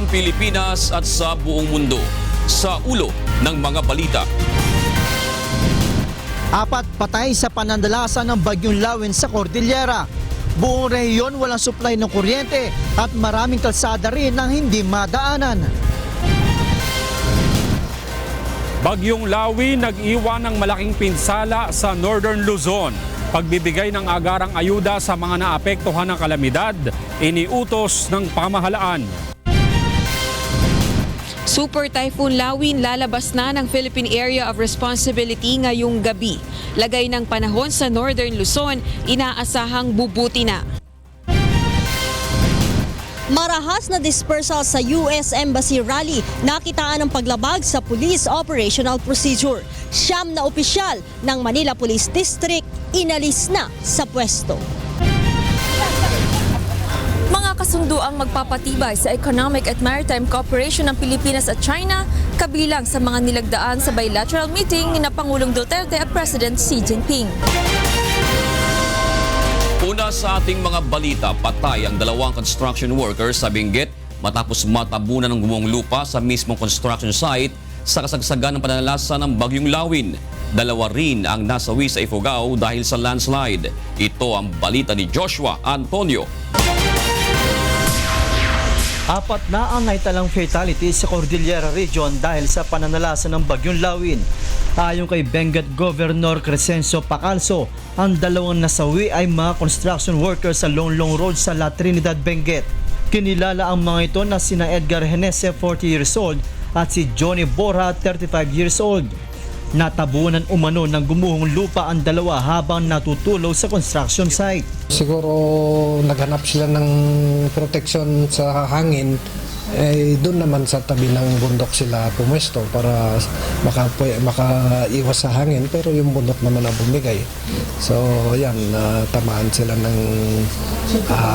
Pilipinas at sa buong mundo. Sa ulo ng mga balita. 4 patay sa panandalasan ng Bagyong Lawin sa Cordillera. Buong rehiyon walang supply ng kuryente at maraming kalsada rin ang hindi madaanan. Bagyong Lawin nag-iwan ng malaking pinsala sa Northern Luzon. Pagbibigay ng agarang ayuda sa mga naapektuhan ng kalamidad, iniutos ng pamahalaan. Super Typhoon Lawin lalabas na ng Philippine Area of Responsibility ngayong gabi. Lagay ng panahon sa Northern Luzon, inaasahang bubuti na. Marahas na dispersal sa US Embassy rally, nakitaan ng paglabag sa Police Operational Procedure. 9 na opisyal ng Manila Police District inalis na sa pwesto. Mga kasundo ang magpapatibay sa economic at maritime cooperation ng Pilipinas at China, kabilang sa mga nilagdaan sa bilateral meeting ni Pangulong Duterte at President Xi Jinping. Una sa ating mga balita, patay ang 2 construction workers sa Benguet matapos matabunan ng gumuhong lupa sa mismong construction site sa kasagsagan ng pananalasa ng Bagyong Lawin. 2 rin ang nasawi sa Ifugao dahil sa landslide. Ito ang balita ni Joshua Antonio. 4 na ang naitalang fatality sa Cordillera Region dahil sa pananalasa ng Bagyong Lawin. Ayon kay Benguet Governor Crescencio Pacalso, ang 2 nasawi ay mga construction workers sa Longlong Road sa La Trinidad, Benguet. Kinilala ang mga ito na sina Edgar Genese, 40 years old, at si Johnny Borja, 35 years old. Natabunan umano ng gumuhong lupa ang 2 habang natutulog sa construction site. Siguro naghanap sila ng protection sa hangin, doon naman sa tabi ng bundok sila pumwesto para makaiwas sa hangin, pero yung bundok naman ang bumigay. So yan, tamaan sila ng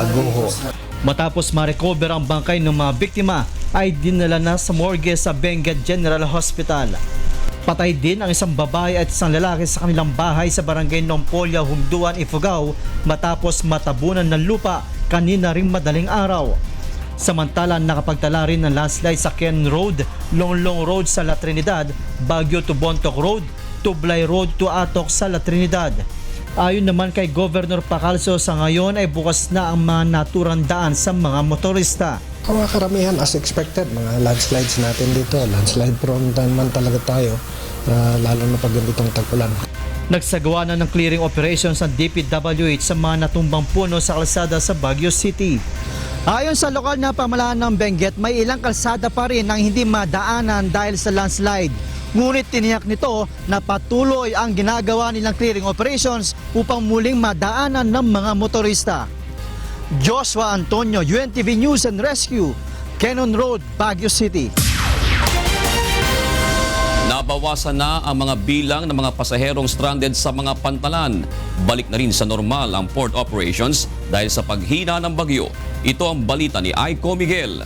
guho. Matapos ma-recover ang bangkay ng mga biktima, ay dinala na sa morgue sa Benguet General Hospital. Patay din ang isang babae at isang lalaki sa kanilang bahay sa barangay Nompolia, Humduan, Ifugao matapos matabunan ng lupa kanina ring madaling araw. Samantala, nakapagtala rin ng landslide sa Ken Road, Longlong Road sa La Trinidad, Baguio to Bontoc Road, Tublay Road to Atok sa La Trinidad. Ayon naman kay Governor Pacalso, sa ngayon ay bukas na ang mga naturang daan sa mga motorista. Mga karamihan as expected, mga landslides natin dito. Landslide prone naman talaga tayo, lalo na pag ganitong tag-ulan. Nagsagawa na ng clearing operations ang DPWH sa mga natumbang puno sa kalsada sa Baguio City. Ayon sa lokal na pamahalaan ng Benguet, may ilang kalsada pa rin ang hindi madaanan dahil sa landslide. Ngunit tiniyak nito na patuloy ang ginagawa nilang clearing operations upang muling madaanan ng mga motorista. Joshua Antonio, UNTV News and Rescue, Cannon Road, Baguio City. Nabawasan na ang mga bilang ng mga pasaherong stranded sa mga pantalan. Balik na rin sa normal ang port operations dahil sa paghina ng bagyo. Ito ang balita ni Aiko Miguel.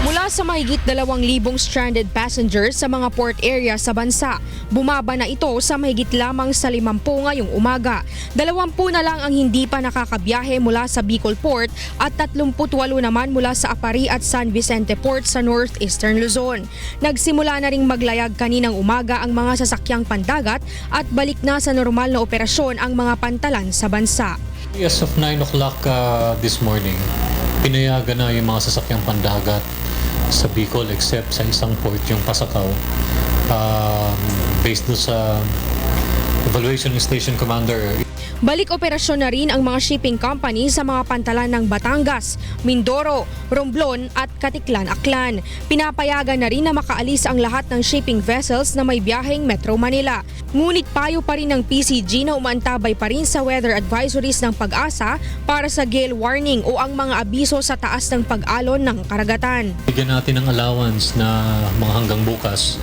Mula sa mahigit 2,000 stranded passengers sa mga port area sa bansa, bumaba na ito sa mahigit lamang sa 50 ngayong umaga. 20 na lang ang hindi pa nakakabiyahe mula sa Bicol Port at 38 naman mula sa Apari at San Vicente Port sa Northeastern Luzon. Nagsimula na ring maglayag kaninang umaga ang mga sasakyang pandagat at balik na sa normal na operasyon ang mga pantalan sa bansa. As of 9 o'clock this morning, pinayagan na yung mga sasakyang pandagat sa Bicol except sa isang port, yung Pasakaw. Based do sa evaluation ng station commander. Balik operasyon na rin ang mga shipping company sa mga pantalan ng Batangas, Mindoro, Romblon at Katiklan, Aklan. Pinapayagan na rin na makaalis ang lahat ng shipping vessels na may biyaheng Metro Manila. Ngunit payo pa rin ng PCG na umaantabay pa rin sa weather advisories ng Pag-asa para sa gale warning o ang mga abiso sa taas ng pag-alon ng karagatan. Bigyan natin ng allowance na mga hanggang bukas.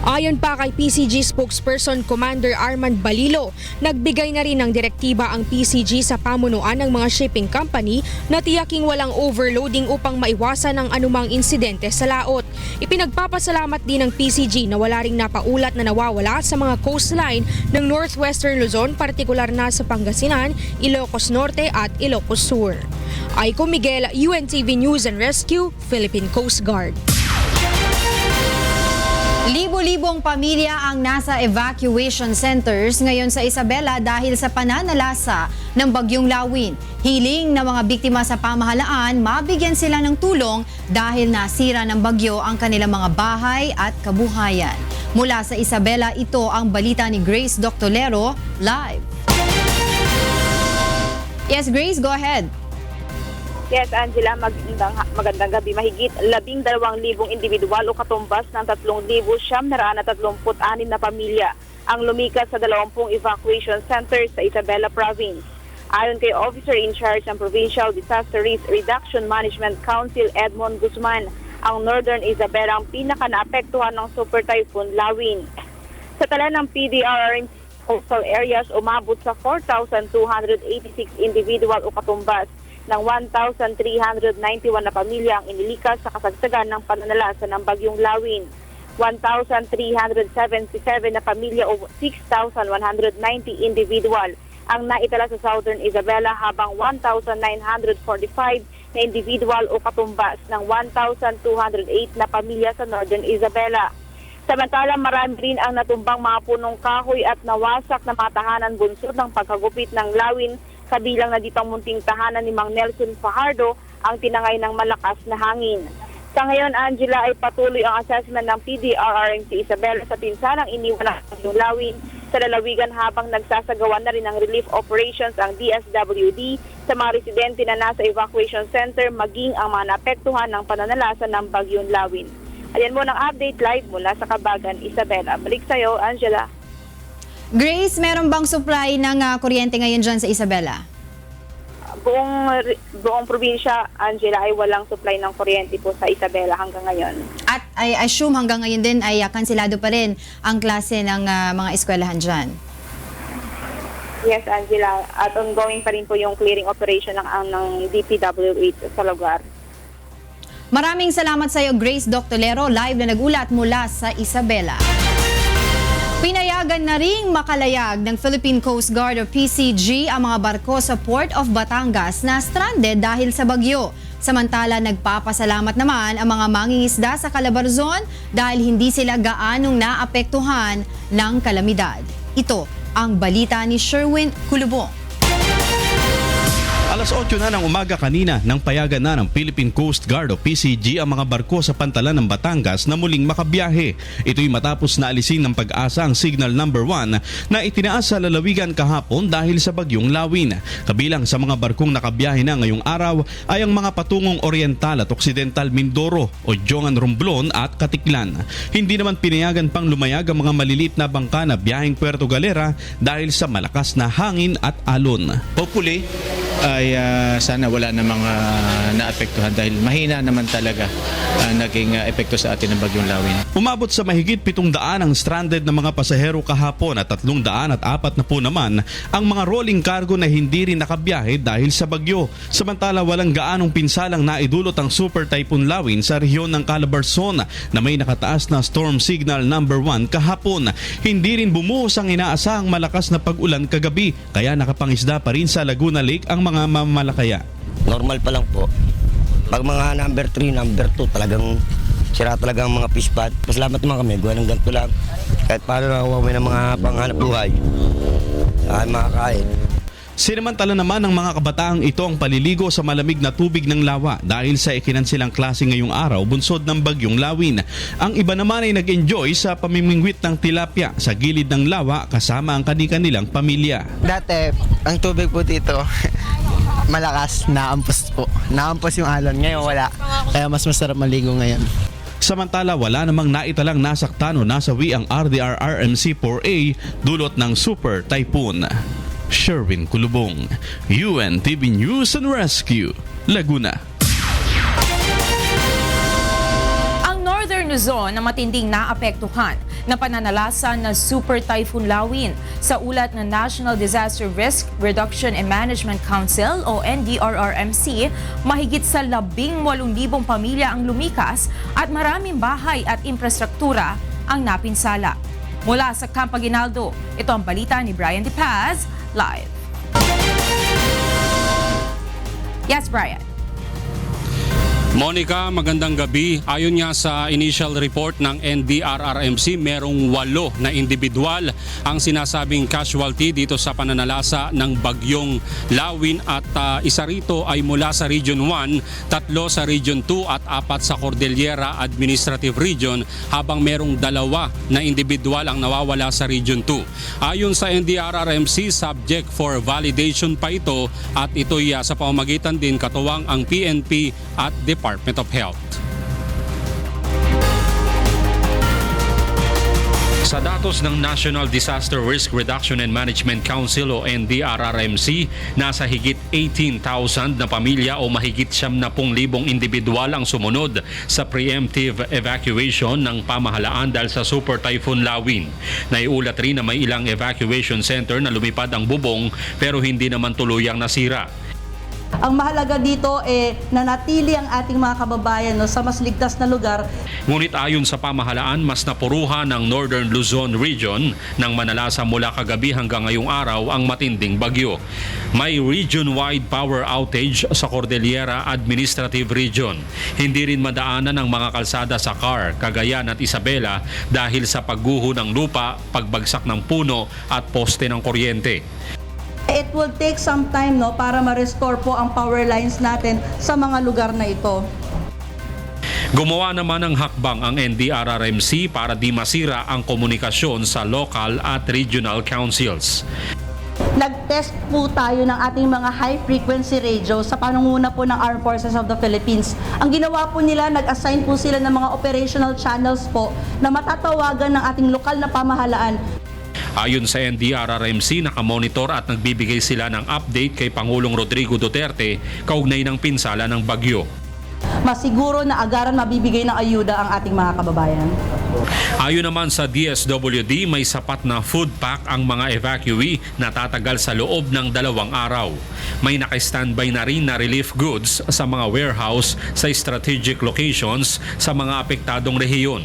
Ayon pa kay PCG spokesperson Commander Armand Balilo, nagbigay na rin ng direktiba ang PCG sa pamunuan ng mga shipping company na tiyaking walang overloading upang maiwasan ang anumang insidente sa laot. Ipinagpapasalamat din ng PCG na wala ring napaulat na nawawala sa mga coastline ng Northwestern Luzon, partikular na sa Pangasinan, Ilocos Norte at Ilocos Sur. Aiko Miguel, UNTV News and Rescue, Philippine Coast Guard. Libo-libong pamilya ang nasa evacuation centers ngayon sa Isabela dahil sa pananalasa ng Bagyong Lawin. Hiling ng mga biktima sa pamahalaan, mabigyan sila ng tulong dahil nasira ng bagyo ang kanilang mga bahay at kabuhayan. Mula sa Isabela, ito ang balita ni Grace Doctolero, live. Yes, Grace, go ahead. Yes, Angela, magandang gabi. Mahigit 12,000 individual o katumbas ng 3,936 na pamilya ang lumikas sa 20 evacuation centers sa Isabela Province. Ayon kay Officer in Charge ng Provincial Disaster Risk Reduction Management Council Edmond Guzman, ang Northern Isabela ang pinaka-naapektuhan ng Super Typhoon Lawin. Sa tala ng PDRRMC coastal areas, umabot sa 4,286 individual o katumbas ng 1,391 na pamilya ang inilikas sa kasagsagan ng pananalasa ng Bagyong Lawin. 1,377 na pamilya o 6,190 individual ang naitala sa Southern Isabela, habang 1,945 na individual o katumbas ng 1,208 na pamilya sa Northern Isabela. Samantala, marami rin ang natumbang mga punong kahoy at nawasak na mga tahanan bunsod ng pagkagupit ng Lawin, kabilang na ditong munting tahanan ni Mang Nelson Fajardo ang tinangay ng malakas na hangin. Sa ngayon, Angela, ay patuloy ang assessment ng PDRRMC Isabela sa pinsalang iniwan ng Lawin sa lalawigan, habang nagsasagawa na rin ng relief operations ang DSWD sa mga residente na nasa evacuation center, maging ang mga naapektuhan ng pananalasa ng Bagyong Lawin. Ayan mo ng update live mula sa Kabagan, Isabela. Balik sa'yo, Angela. Grace, meron bang supply ng kuryente ngayon dyan sa Isabela? Buong probinsya, Angela, ay walang supply ng kuryente po sa Isabela hanggang ngayon. At I assume hanggang ngayon din ay kansilado pa rin ang klase ng mga eskwelahan dyan. Yes, Angela. At ongoing pa rin po yung clearing operation ng DPWH sa lugar. Maraming salamat sa iyo, Grace Doctolero, live na nagulat mula sa Isabela. Pinayagan na ring makalayag ng Philippine Coast Guard o PCG ang mga barko sa Port of Batangas na stranded dahil sa bagyo. Samantala, nagpapasalamat naman ang mga mangingisda sa Calabarzon dahil hindi sila gaanong naapektuhan ng kalamidad. Ito ang balita ni Sherwin Kulubong. Alas 8 na ng umaga kanina nang payagan na ng Philippine Coast Guard o PCG ang mga barko sa pantalan ng Batangas na muling makabiyahe. Ito'y matapos na alisin ng Pag-asa ang Signal Number 1 na itinaas sa lalawigan kahapon dahil sa Bagyong Lawin. Kabilang sa mga barkong nakabiyahe na ngayong araw ay ang mga patungong Oriental at Occidental Mindoro o Jongan Romblon at Katiklan. Hindi naman pinayagan pang lumayag ang mga maliliit na bangka na biyaheng Puerto Galera dahil sa malakas na hangin at alon. Hopefully, ay sana wala na mga naapektuhan dahil mahina naman talaga naging epekto sa atin ng Bagyong Lawin. Umabot sa mahigit 700 ang stranded na mga pasahero kahapon at 340 naman ang mga rolling cargo na hindi rin nakabiyahe dahil sa bagyo. Samantala, walang gaanong pinsalang naidulot ang Super Typhoon Lawin sa rehiyon ng Calabarzon na may nakataas na Storm Signal Number 1 kahapon. Hindi rin bumuhos ang inaasahang malakas na pag-ulan kagabi, kaya nakapangisda pa rin sa Laguna Lake ang mga mamalakaya. Normal pa lang po. Pag mga number 3, number 2, talagang sira talaga ang mga fish pot. Pasalamat naman kami, gawa ng ganito lang. Kahit paano nakuha kami ng mga panghanap buhay, ay makakain. Sinamantala naman ng mga kabataang ito ang paliligo sa malamig na tubig ng lawa dahil sa ikinansilang klase ngayong araw bunsod ng Bagyong Lawin. Ang iba naman ay nag-enjoy sa pamimingwit ng tilapia sa gilid ng lawa kasama ang kani-kanilang pamilya. Dati, ang tubig po dito, malakas, naampos po. Naampos yung alon, ngayon wala. Kaya mas masarap maligo ngayon. Samantala, wala namang naitalang nasaktan o nasawi ang RDR-RMC 4A dulot ng Super Typhoon. Sherwin Kulubong, UNTV News and Rescue, Laguna. Ang Northern Luzon na matinding naapektuhan na pananalasa ng Super Typhoon Lawin sa ulat ng National Disaster Risk Reduction and Management Council o NDRRMC, mahigit sa 18,000 pamilya ang lumikas at maraming bahay at infrastruktura ang napinsala. Mula sa Camp Aguinaldo, ito ang balita ni Brian De Paz, live. Yes, Brian. Monica, magandang gabi. Ayon nga sa initial report ng NDRRMC, merong 8 na individual ang sinasabing casualty dito sa pananalasa ng bagyong Lawin at isa rito ay mula sa Region 1, 3 sa Region 2 at 4 sa Cordillera Administrative Region, habang merong 2 na individual ang nawawala sa Region 2. Ayon sa NDRRMC, subject for validation pa ito at ito'y sa pamamagitan din katuwang ang PNP at Department of Health. Sa datos ng National Disaster Risk Reduction and Management Council o NDRRMC, nasa higit 18,000 na pamilya o mahigit 70,000 individual ang sumunod sa preemptive evacuation ng pamahalaan dahil sa Super Typhoon Lawin. Naiulat rin na may ilang evacuation center na lumipad ang bubong pero hindi naman tuluyang nasira. Ang mahalaga dito nanatili ang ating mga kababayan sa mas ligtas na lugar. Ngunit ayon sa pamahalaan, mas napuruhan ng Northern Luzon Region ng manalasa mula kagabi hanggang ngayong araw ang matinding bagyo. May region-wide power outage sa Cordillera Administrative Region. Hindi rin madaanan ang mga kalsada sa Car, Cagayan at Isabela dahil sa pagguho ng lupa, pagbagsak ng puno at poste ng kuryente. It will take some time para ma-restore po ang power lines natin sa mga lugar na ito. Gumawa naman ng hakbang ang NDRRMC para di masira ang komunikasyon sa local at regional councils. Nag-test po tayo ng ating mga high-frequency radio sa panunguna po ng Armed Forces of the Philippines. Ang ginawa po nila, nag-assign po sila ng mga operational channels po na matatawagan ng ating lokal na pamahalaan. Ayon sa NDRRMC, nakamonitor at nagbibigay sila ng update kay Pangulong Rodrigo Duterte kaugnay ng pinsala ng bagyo. Masiguro na agaran mabibigay ng ayuda ang ating mga kababayan. Ayon naman sa DSWD, may sapat na food pack ang mga evacuee na tatagal sa loob ng 2 araw. May naka-standby na rin na relief goods sa mga warehouse sa strategic locations sa mga apektadong rehiyon.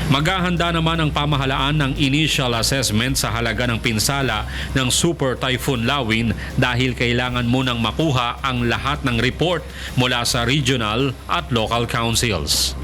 Maghahanda naman ang pamahalaan ng initial assessment sa halaga ng pinsala ng Super Typhoon Lawin dahil kailangan munang makuha ang lahat ng report mula sa regional at local councils.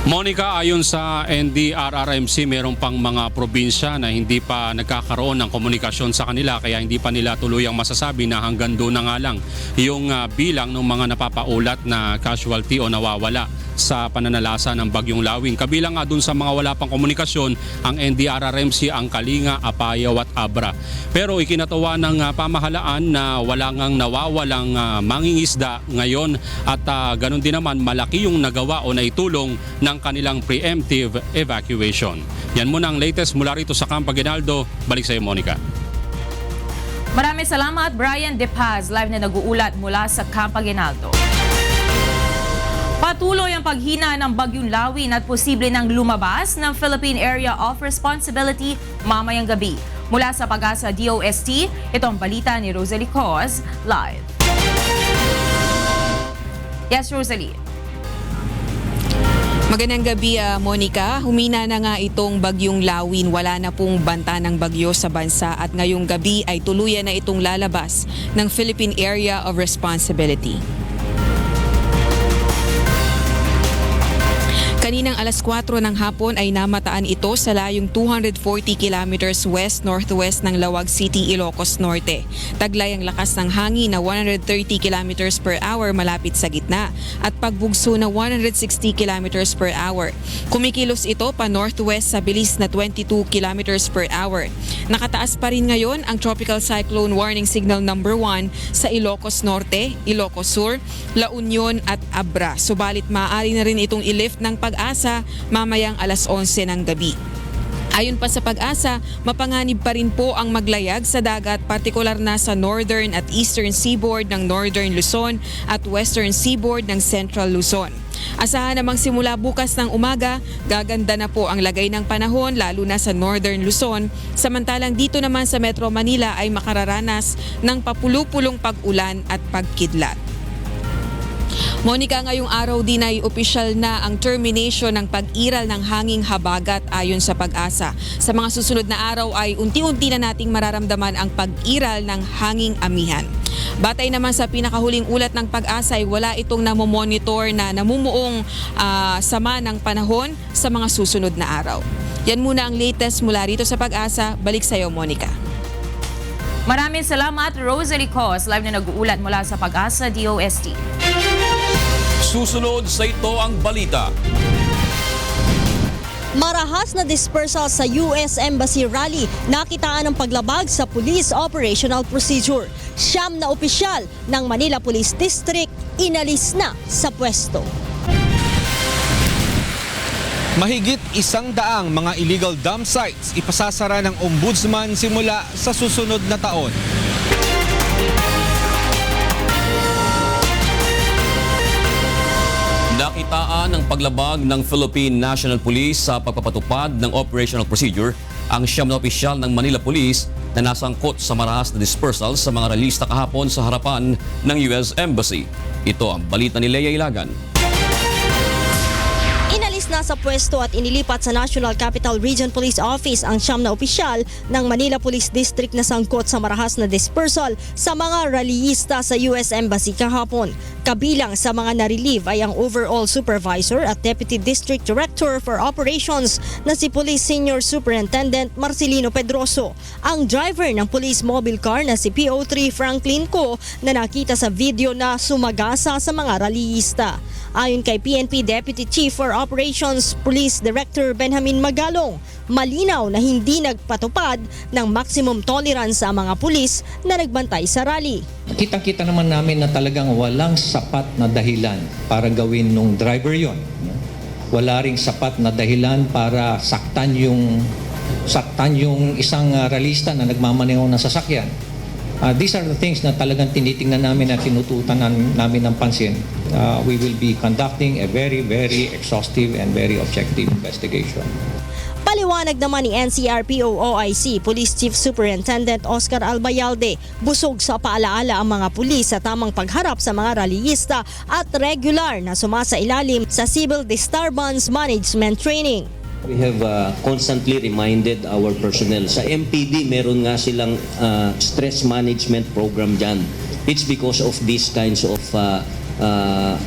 Monica, ayon sa NDRRMC, meron pang mga probinsya na hindi pa nagkakaroon ng komunikasyon sa kanila kaya hindi pa nila tuluyang masasabi na hanggang doon na nga lang yung bilang ng mga napapaulat na casualty o nawawala sa pananalasa ng bagyong Lawin. Kabilang nga dun sa mga wala pang komunikasyon ang NDRRMC, ang Kalinga, Apayao at Abra. Pero ikinatawa ng pamahalaan na wala ngang nawawalang mangingisda ngayon at ganun din naman malaki yung nagawa o naitulong ng kanilang preemptive evacuation. Yan muna ang latest mula rito sa Camp Aguinaldo. Balik sa iyo, Monica. Maraming salamat, Brian De Paz, live na nag-uulat mula sa Camp Aguinaldo. Patuloy ang paghina ng bagyong Lawin at posible nang lumabas ng Philippine Area of Responsibility mamayang gabi. Mula sa Pag-asa DOST, ito ang balita ni Rosalie Coz, live. Yes, Rosalie. Magandang gabi, Monica. Humina na nga itong bagyong Lawin. Wala na pong banta ng bagyo sa bansa at ngayong gabi ay tuluyan na itong lalabas ng Philippine Area of Responsibility. Kaninang alas 4 ng hapon ay namataan ito sa layong 240 kilometers west-northwest ng Lawag City, Ilocos Norte. Taglay ang lakas ng hangin na 130 kilometers per hour malapit sa gitna at pagbugso na 160 kilometers per hour. Kumikilos ito pa northwest sa bilis na 22 kilometers per hour. Nakataas pa rin ngayon ang Tropical Cyclone Warning Signal number 1 sa Ilocos Norte, Ilocos Sur, La Union at Abra. Subalit maaari na rin itong i-lift ng Pag-asa mamayang alas 11 ng gabi. Ayon pa sa Pag-asa, mapanganib pa rin po ang maglayag sa dagat, partikular na sa northern at eastern seaboard ng Northern Luzon at western seaboard ng Central Luzon. Asahan namang simula bukas ng umaga, gaganda na po ang lagay ng panahon lalo na sa Northern Luzon. Samantalang dito naman sa Metro Manila ay makararanas ng papulupulong pag-ulan at pagkidlat. Monica, ngayong araw din ay opisyal na ang termination ng pag-iral ng hanging habagat ayon sa Pag-asa. Sa mga susunod na araw ay unti-unti na nating mararamdaman ang pag-iral ng hanging amihan. Batay naman sa pinakahuling ulat ng Pag-asa ay wala itong namomonitor na namumuong sama ng panahon sa mga susunod na araw. Yan muna ang latest mula rito sa Pag-asa. Balik sa iyo, Monica. Maraming salamat, Rosalie Cos, live na nag-uulat mula sa Pag-asa DOST. Susunod sa ito ang balita. Marahas na dispersal sa US Embassy rally, nakitaan ng paglabag sa Police Operational Procedure. 9 na opisyal ng Manila Police District inalis na sa pwesto. Mahigit 100 mga illegal dump sites ipasasara ng Ombudsman simula sa susunod na taon. Nakitaan ng paglabag ng Philippine National Police sa pagpapatupad ng operational procedure ang 9 na opisyal ng Manila Police na nasangkot sa marahas na dispersal sa mga realista kahapon sa harapan ng US Embassy. Ito ang balita ni Lea Ilagan. Inalis na sa pwesto at inilipat sa National Capital Region Police Office ang 9 na opisyal ng Manila Police District na sangkot sa marahas na dispersal sa mga rallyista sa US Embassy kahapon. Kabilang sa mga na-relieve ay ang Overall Supervisor at Deputy District Director for Operations na si Police Senior Superintendent Marcelino Pedroso, ang driver ng police mobile car na si PO3 Franklin Co na nakita sa video na sumagasa sa mga rallyista. Ayon kay PNP Deputy Chief for Operations Police Director Benjamin Magalong, malinaw na hindi nagpatupad ng maximum tolerance sa mga pulis na nagbantay sa rally. Kitang-kita naman namin na talagang walang sapat na dahilan para gawin nung driver yon. Wala ring sapat na dahilan para saktan yung isang rallyista na nagmamaneho ng sasakyan. These are the things na talagang tinitingnan namin at tinututan namin ng pansin. We will be conducting a very, very exhaustive and very objective investigation. Paliwanag naman ni NCRPO-OIC Police Chief Superintendent Oscar Albayalde, busog sa paalaala ang mga pulis sa tamang pagharap sa mga rallyista at regular na sumasailalim sa Civil Disturbance Management Training. We have constantly reminded our personnel. Sa MPD, meron nga silang stress management program dyan. It's because of these kinds of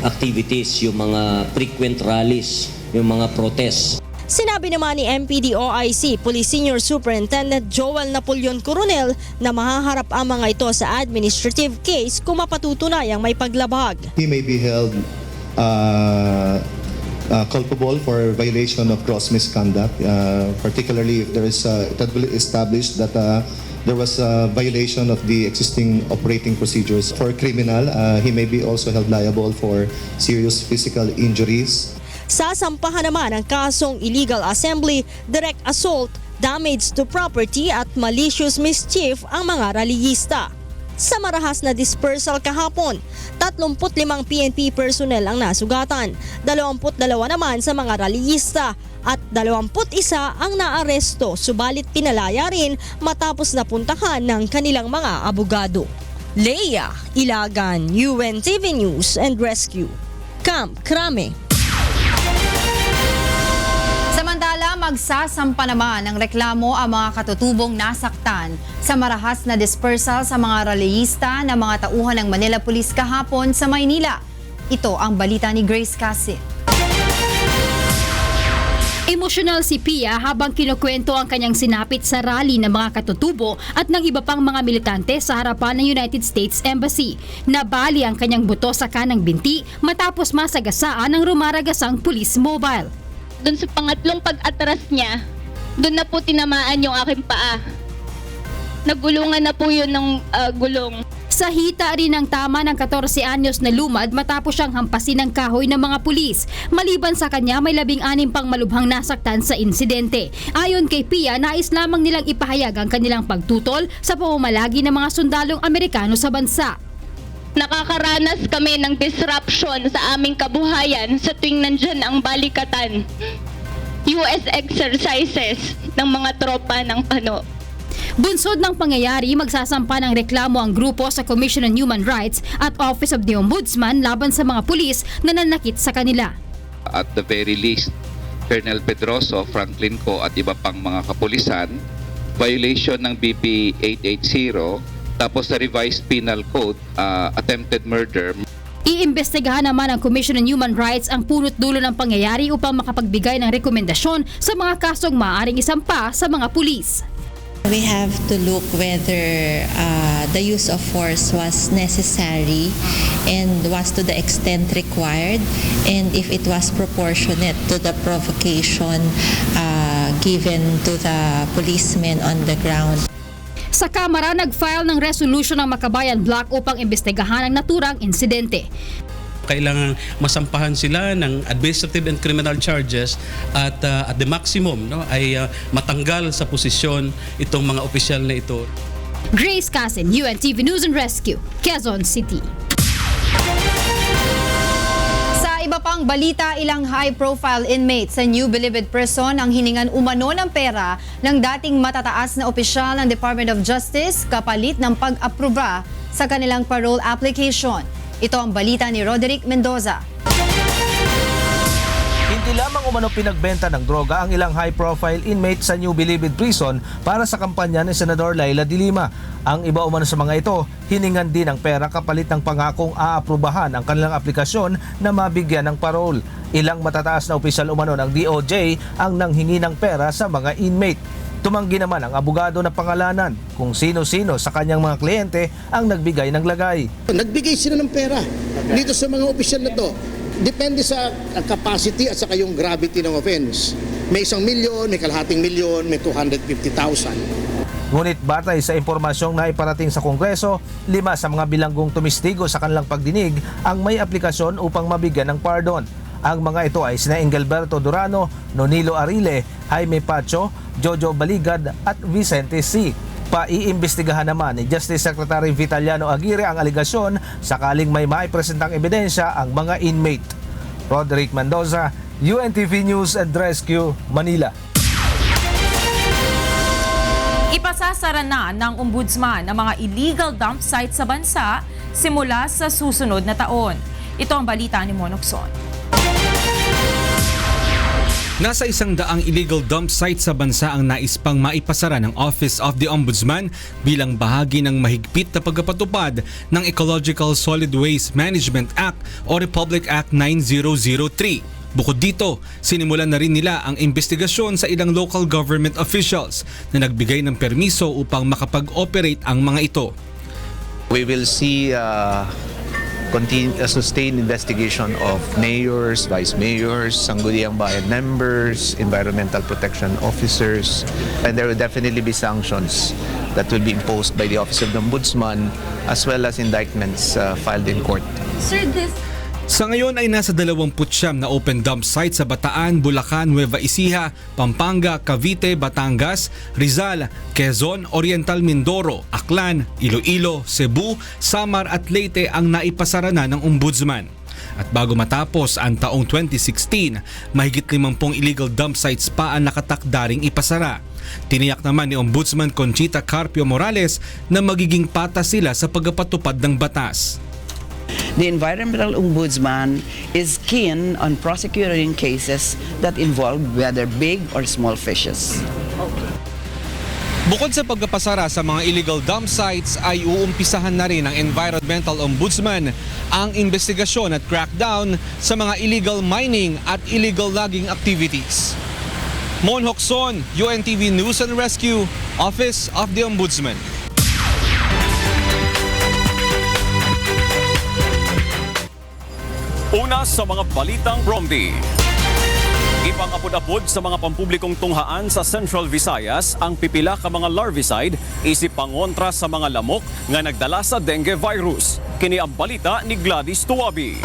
activities, yung mga frequent rallies, yung mga protests. Sinabi naman ni MPD-OIC Police Senior Superintendent Joel Napoleon Coronel na mahaharap ang mga ito sa administrative case kung mapatutunayang may paglabag. He may be held culpable for violation of gross misconduct, particularly if there is established that there was a violation of the existing operating procedures. For criminal, he may be also held liable for serious physical injuries. Sasampahan naman ang kasong illegal assembly, direct assault, damage to property at malicious mischief ang mga rallyista. Sa marahas na dispersal kahapon, 35 PNP personnel ang nasugatan, 22 naman sa mga rallyista at 21 ang naaresto, subalit pinalaya rin matapos napuntahan ng kanilang mga abogado. Lea Ilagan, UNTV News and Rescue, Camp Crame. Samantala, magsasampa naman ng reklamo ang mga katutubong nasaktan sa marahas na dispersal sa mga rallyista na mga tauhan ng Manila Police kahapon sa Maynila. Ito ang balita ni Grace Cassie. Emosyonal si Pia habang kinukwento ang kanyang sinapit sa rally ng mga katutubo at ng iba pang mga militante sa harapan ng United States Embassy. Nabali ang kanyang buto sa kanang binti matapos masagasaan ng rumaragasang police mobile. Doon sa pangatlong pag-atras niya, doon na po tinamaan yung aking paa. Nagulungan na po yun ng gulong. Sa hita rin ang tama ng 14 anyos na lumad matapos siyang hampasin ng kahoy ng mga pulis. Maliban sa kanya, may 16 pang malubhang nasaktan sa insidente. Ayon kay Pia, nais lamang nilang ipahayag ang kanilang pagtutol sa pamamalagi ng mga sundalong Amerikano sa bansa. Nakakaranas kami ng disruption sa aming kabuhayan sa tuwing nandyan ang balikatan. US exercises ng mga tropa ng PANO. Bunsod ng pangyayari, magsasampa ng reklamo ang grupo sa Commission on Human Rights at Office of the Ombudsman laban sa mga pulis na nanakit sa kanila. At the very least, Colonel Pedroso, Franklin Co at iba pang mga kapulisan, violation ng BP 880, tapos sa revised penal code, attempted murder. Iimbestigahan naman ng Commission on Human Rights ang punot dulo ng pangyayari upang makapagbigay ng rekomendasyon sa mga kasong maaaring isampa sa mga pulis. We have to look whether the use of force was necessary and was to the extent required, and if it was proportionate to the provocation given to the policemen on the ground. Sa Kamara, nag-file ng resolution ng Makabayan Block upang imbestigahan ang naturang insidente. Kailangan masampahan sila ng administrative and criminal charges at the maximum ay matanggal sa posisyon itong mga opisyal na ito. Grace Casin, UNTV News and Rescue, Quezon City. Sa iba pang balita, ilang high-profile inmates sa New Bilibid Prison ang hiningan umano ng pera ng dating matataas na opisyal ng Department of Justice kapalit ng pag-aproba sa kanilang parole application. Ito ang balita ni Roderick Mendoza. Hindi lamang umano pinagbenta ng droga ang ilang high-profile inmates sa New Bilibid Prison para sa kampanya ni Senador Laila de Lima. Ang iba umano sa mga ito, hiningan din ng pera kapalit ng pangakong aaprubahan ang kanilang aplikasyon na mabigyan ng parole. Ilang matataas na opisyal umano ng DOJ ang nanghingi ng pera sa mga inmate. Tumanggi naman ang abogado na pangalanan kung sino-sino sa kanyang mga kliyente ang nagbigay ng lagay. Nagbigay sila ng pera dito sa mga opisyal na to. Depende sa capacity at saka yung gravity ng offense. May 1 milyon, may 1/2 milyon, may 250,000. Ngunit batay sa impormasyong naiparating sa Kongreso, 5 sa mga bilanggong tumistigo sa kanilang pagdinig ang may aplikasyon upang mabigyan ng pardon. Ang mga ito ay sina Engelberto Durano, Nonilo Arile, Jaime Pacho, Jojo Baligad at Vicente C. Paiimbestigahan naman ni Justice Secretary Vitaliano Aguirre ang aligasyon sakaling may maipresentang ebidensya ang mga inmate. Roderick Mendoza, UNTV News and Rescue, Manila. Ipasasara na ng Ombudsman ang mga illegal dump sites sa bansa simula sa susunod na taon. Ito ang balita ni Monokson. Nasa 100 illegal dump sites sa bansa ang nais pang maipasara ng Office of the Ombudsman bilang bahagi ng mahigpit na pagpapatupad ng Ecological Solid Waste Management Act o Republic Act 9003. Bukod dito, sinimulan na rin nila ang investigasyon sa ilang local government officials na nagbigay ng permiso upang makapag-operate ang mga ito. We will see sustained investigation of mayors, vice mayors, Sangguniang Bayan members, environmental protection officers, and there will definitely be sanctions that will be imposed by the Office of the Ombudsman as well as indictments filed in court. Sir, Sa ngayon ay nasa 29 na open dump sites sa Bataan, Bulacan, Nueva Ecija, Pampanga, Cavite, Batangas, Rizal, Quezon, Oriental Mindoro, Aklan, Iloilo, Cebu, Samar at Leyte ang naipasara na ng Ombudsman. At bago matapos ang taong 2016, mahigit 50 illegal dump sites pa ang nakatakdaring ipasara. Tiniyak naman ni Ombudsman Conchita Carpio Morales na magiging patas sila sa pagpapatupad ng batas. The Environmental Ombudsman is keen on prosecuting cases that involve whether big or small fishes. Bukod sa pagpapasara sa mga illegal dump sites ay uumpisahan na rin ng Environmental Ombudsman ang investigasyon at crackdown sa mga illegal mining at illegal logging activities. Mon Hokson, UNTV News and Rescue, Office of the Ombudsman. Una sa mga balitang Bromdi. Ipang-apod-apod sa mga pampublikong tunghaan sa Central Visayas ang pipila ka mga larvicide isip pangontra sa mga lamok nga nagdala sa dengue virus. Kini ang balita ni Gladys Tuwabi.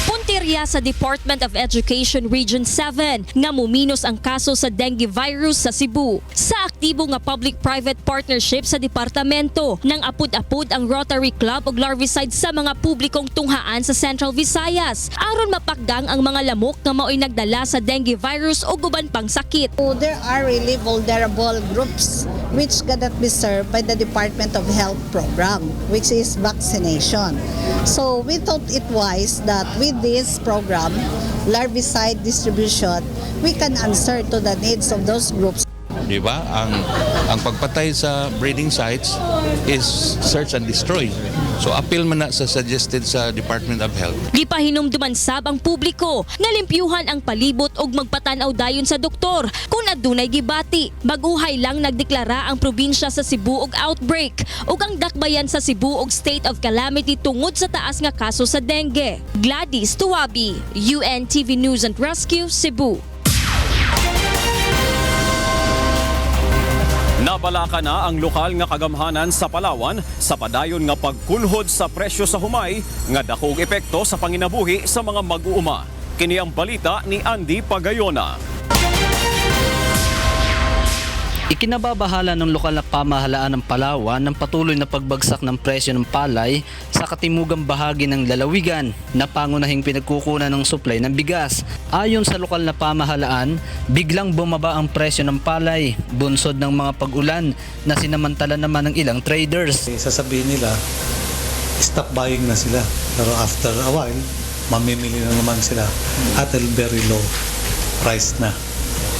Puntirya detalya sa Department of Education Region 7 nga muminos ang kaso sa dengue virus sa Cebu. Sa aktibo nga public-private partnership sa departamento, nang apud-apud ang Rotary Club ug larvicide sa mga publikong tunghaan sa Central Visayas aron mapakgang ang mga lamok nga mao'y nagdala sa dengue virus o guban pang sakit. There are really vulnerable groups which cannot be served by the Department of Health program, which is vaccination. So we thought it wise that with this program, larvicide distribution, we can answer to the needs of those groups. Di ba? Ang pagpatay sa breeding sites is search and destroy. So appeal man na sa suggested sa Department of Health. Gipahinumduman sab ang publiko nga limpyuhan ang palibot ug magpatanaw dayon sa doktor kung adunay gibati. Baguhay lang nagdeklara ang probinsya sa Cebu og outbreak ug ang dakbayan sa Cebu og state of calamity tungod sa taas nga kaso sa dengue. Gladys Tuwabi, UNTV News and Rescue, Cebu. Nabalaka na ang lokal nga kagamhanan sa Palawan sa padayon nga pagkunhod sa presyo sa humay nga dakog epekto sa panginabuhi sa mga mag-uuma. Kini ang balita ni Andy Pagayona. Ikinababahala ng lokal na pamahalaan ng Palawan ng patuloy na pagbagsak ng presyo ng palay sa katimugang bahagi ng lalawigan na pangunahing pinagkukunan ng supply ng bigas. Ayon sa lokal na pamahalaan, biglang bumaba ang presyo ng palay, bunsod ng mga pag-ulan na sinamantala naman ng ilang traders. Sasabihin nila, stop buying na sila. Pero after a while, mamimili na naman sila at a very low price na.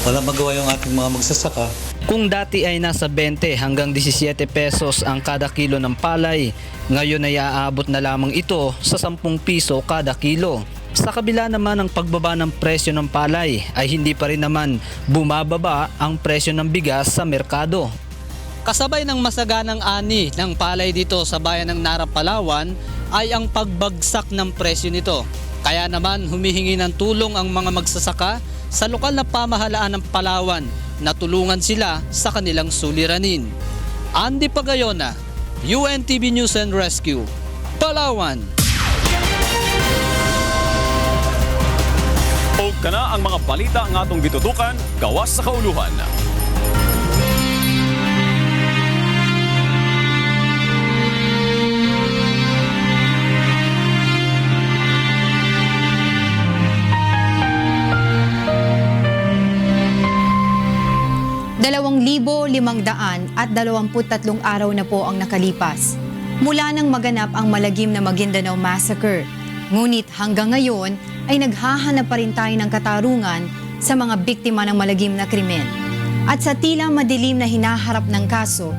Wala magawa yung ating mga magsasaka. Kung dati ay nasa 20 hanggang 17 pesos ang kada kilo ng palay, ngayon ay aabot na lamang ito sa 10 piso kada kilo. Sa kabila naman ng pagbaba ng presyo ng palay ay hindi pa rin naman bumababa ang presyo ng bigas sa merkado. Kasabay ng masaganang ani ng palay dito sa bayan ng Nara, Palawan ay ang pagbagsak ng presyo nito. Kaya naman humihingi ng tulong ang mga magsasaka sa lokal na pamahalaan ng Palawan na tulungan sila sa kanilang suliranin. Andy Pagayona, UNTV News and Rescue, Palawan. O kana ang mga balita nga atong gitutukan gawas sa kauluhan. at 23 araw na po ang nakalipas mula nang maganap ang malagim na Maguindanao Massacre. Ngunit hanggang ngayon ay naghahanap pa rin tayo ng katarungan sa mga biktima ng malagim na krimen. At sa tila madilim na hinaharap ng kaso,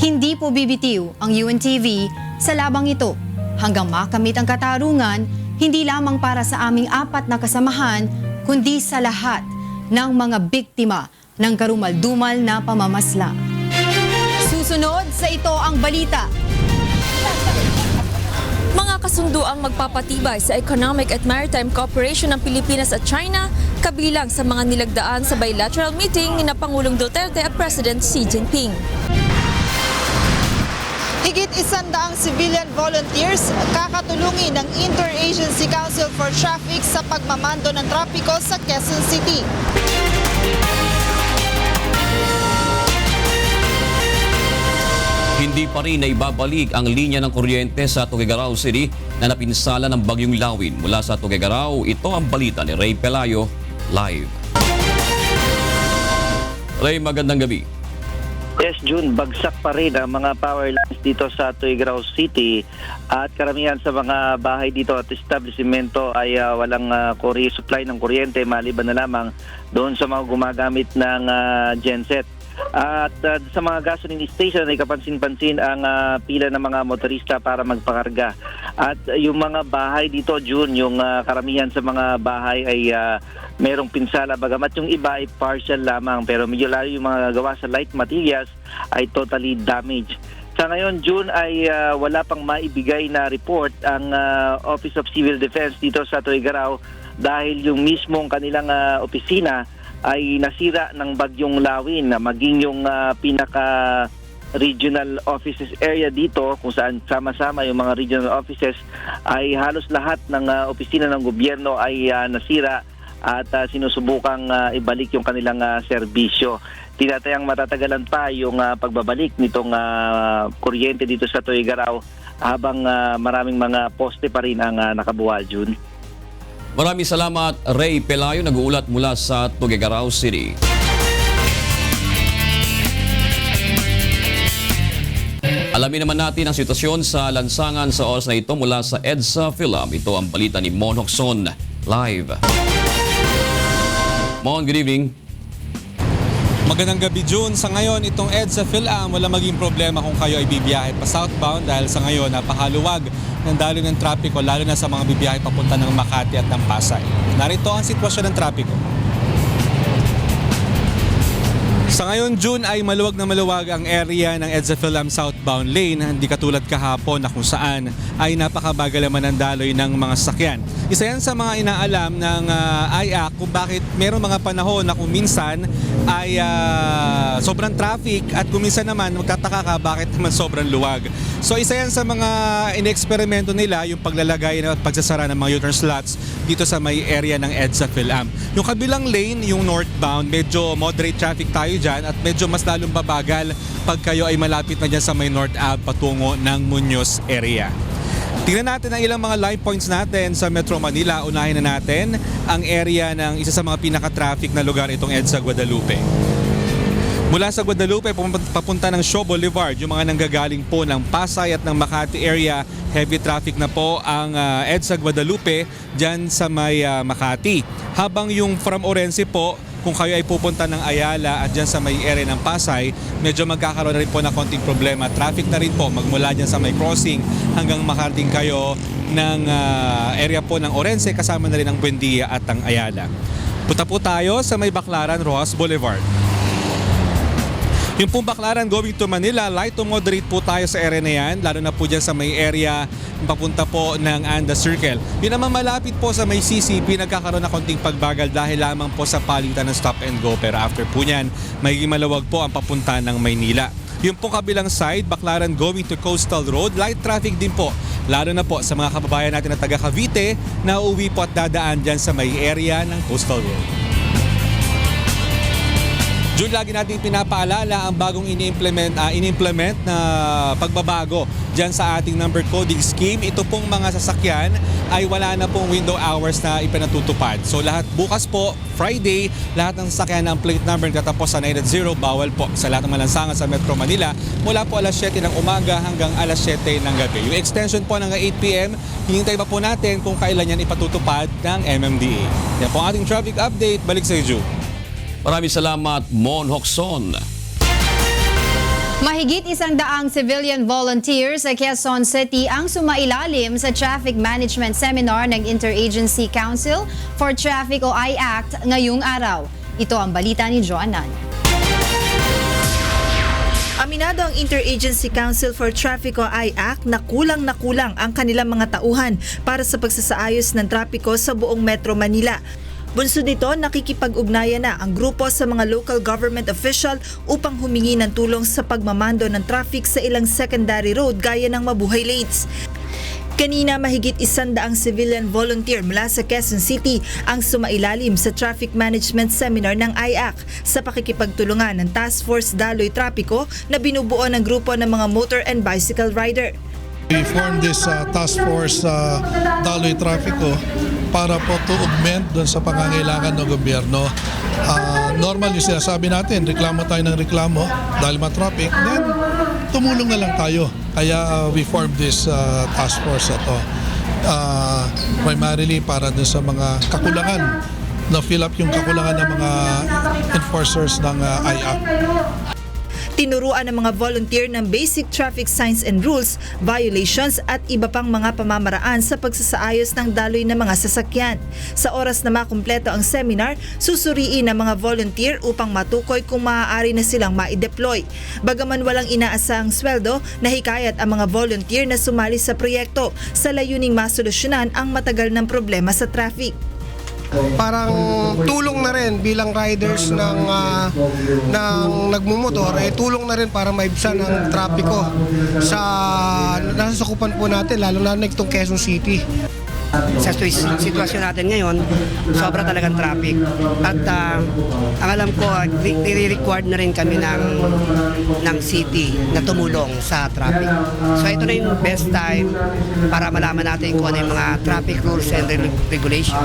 hindi po bibitiw ang UNTV sa labang ito hanggang makamit ang katarungan hindi lamang para sa aming 4 na kasamahan kundi sa lahat ng mga biktima ng karumal-dumal na pamamasla. Susunod sa ito ang balita. Mga kasunduang magpapatibay sa economic at maritime cooperation ng Pilipinas at China kabilang sa mga nilagdaan sa bilateral meeting ni Pangulong Duterte at President Xi Jinping. Higit 100 civilian volunteers kakatulungin ng Interagency Council for Traffic sa pagmamando ng trapiko sa Quezon City. Hindi pa rin naibabalik ang linya ng kuryente sa Tuguegarao City na napinsala ng Bagyong Lawin. Mula sa Tuguegarao, ito ang balita ni Ray Pelayo, live. Ray, magandang gabi. Yes, June, bagsak pa rin ang mga power lines dito sa Tuguegarao City at karamihan sa mga bahay dito at establishmento ay walang supply ng kuryente maliban na lamang doon sa mga gumagamit ng genset. At sa mga gasoline station ay kapansin-pansin ang pila ng mga motorista para magpakarga. At yung mga bahay dito, June, yung karamihan sa mga bahay ay merong pinsala. Bagamat yung iba ay partial lamang, pero medyo lalo yung mga gawa sa light materials ay totally damaged. Sa ngayon, June, ay wala pang maibigay na report ang Office of Civil Defense dito sa Tuguegarao dahil yung mismong kanilang opisina ay nasira ng Bagyong Lawin, maging yung pinaka regional offices area dito kung saan sama-sama yung mga regional offices ay halos lahat ng opisina ng gobyerno ay nasira at sinusubukang ibalik yung kanilang serbisyo. Tinatayang matatagalan pa yung pagbabalik nitong kuryente dito sa Tuguegarao habang maraming mga poste pa rin ang nakabuwal, June. Maraming salamat, Ray Pelayo, nag-uulat mula sa Tuguegarao City. Alamin naman natin ang sitwasyon sa lansangan sa oras na ito mula sa EDSA Film. Ito ang balita ni Mon Hocson live. Mon, good evening. Magandang gabi, June. Sa ngayon, itong EDSA PhilAm, wala maging problema kung kayo ay bibiyahe pa southbound dahil sa ngayon napakaluwag ng daloy ng trapiko lalo na sa mga bibiyahe papunta ng Makati at ng Pasay. Narito ang sitwasyon ng trapiko. Sa ngayon, June, ay maluwag na maluwag ang area ng EDSA PhilAm southbound lane, hindi katulad kahapon na kung saan ay napakabagal naman ang daloy ng mga sasakyan. Isa yan sa mga inaalam ng IAC kung bakit merong mga panahon na kung minsan ay sobrang traffic at kung minsan naman magtataka ka bakit naman sobrang luwag. So isa yan sa mga ineksperimento nila, yung paglalagay at pagsasara ng mga U-turn slots dito sa may area ng EDSA PhilAm. Yung kabilang lane, yung northbound, medyo moderate traffic tayo dyan at medyo mas lalong babagal pag kayo ay malapit na dyan sa may North Ave patungo ng Muñoz area. Tingnan natin ang ilang mga live points natin sa Metro Manila. Unahin na natin ang area ng isa sa mga pinaka-traffic na lugar, itong EDSA Guadalupe. Mula sa Guadalupe, papunta ng Shaw Boulevard, yung mga nanggagaling po ng Pasay at ng Makati area, heavy traffic na po ang EDSA Guadalupe dyan sa may Makati. Habang yung from Orense po, kung kayo ay pupunta ng Ayala at dyan sa may area ng Pasay, medyo magkakaroon na rin po ng konting problema. Traffic na rin po magmula dyan sa may crossing hanggang makarating kayo ng area po ng Orense, kasama na rin ang Buendia at ang Ayala. Punta po tayo sa may Baclaran, Rojas Boulevard. Yung pong Baclaran going to Manila, light to moderate po tayo sa area na yan, lalo na po dyan sa may area papunta po ng Anda Circle. Yun naman malapit po sa may CCP, nagkakaroon na konting pagbagal dahil lamang po sa palitan ng stop and go. Pero after po niyan, magiging malawag po ang papunta ng Maynila. Yung po kabilang side, Baclaran going to Coastal Road, light traffic din po. Lalo na po sa mga kababayan natin na taga Cavite na uuwi po at dadaan dyan sa may area ng Coastal Road. June, lagi natin pinapaalala ang bagong in-implement na pagbabago dyan sa ating number coding scheme. Ito pong mga sasakyan ay wala na pong window hours na ipinatutupad. So lahat bukas po, Friday, lahat ng sasakyan ng plate number katapos sa 9 at 0, bawal po sa lahat ng malansangan sa Metro Manila mula po alas 7 ng umaga hanggang alas 7 ng gabi. Yung extension po ng 8 p.m., hinintay pa po natin kung kailan yan ipatutupad ng MMDA. Yan po ang ating traffic update. Balik sa iyo, June. Maraming salamat, Mon Hocson. Mahigit 100 civilian volunteers sa Quezon City ang sumailalim sa Traffic Management Seminar ng Interagency Council for Traffic o IACT ngayong araw. Ito ang balita ni Joanan. Aminado ang Interagency Council for Traffic o IACT na kulang ang kanilang mga tauhan para sa pagsasaayos ng trapiko sa buong Metro Manila. Bunsod nito, nakikipag-ugnayan na ang grupo sa mga local government official upang humingi ng tulong sa pagmamando ng traffic sa ilang secondary road gaya ng Mabuhay Lanes. Kanina, mahigit 100 civilian volunteer mula sa Quezon City ang sumailalim sa Traffic Management Seminar ng IACT sa pakikipagtulungan ng Task Force Daloy Trapiko na binubuo ng grupo ng mga motor and bicycle rider. We formed this task force Daloy Trapiko para po to augment doon sa pangangailangan ng gobyerno. Normal yung sinasabi natin, reklamo tayo ng reklamo dahil ma-traffic, then tumulong na lang tayo. Kaya we formed this task force ito. Primarily para doon sa mga kakulangan, na fill up yung kakulangan ng mga enforcers ng IACT. Tinuruan ng mga volunteer ng basic traffic signs and rules, violations at iba pang mga pamamaraan sa pagsasaayos ng daloy ng mga sasakyan. Sa oras na makumpleto ang seminar, susuriin ng mga volunteer upang matukoy kung maaari na silang ma-deploy. Bagaman walang inaasahang sweldo, nahikayat ang mga volunteer na sumali sa proyekto sa layuning masolusyonan ang matagal ng problema sa traffic. Parang tulong na rin bilang riders ng nagmumotor, tulong na rin para maibsan ang trapiko sa nasasakupan po natin, lalo na itong Quezon City. Sa sitwasyon natin ngayon, sobra talagang traffic. At ang alam ko, nire-required na rin kami ng city na tumulong sa traffic. So ito na yung best time para malaman natin kung ano yung mga traffic rules and regulation.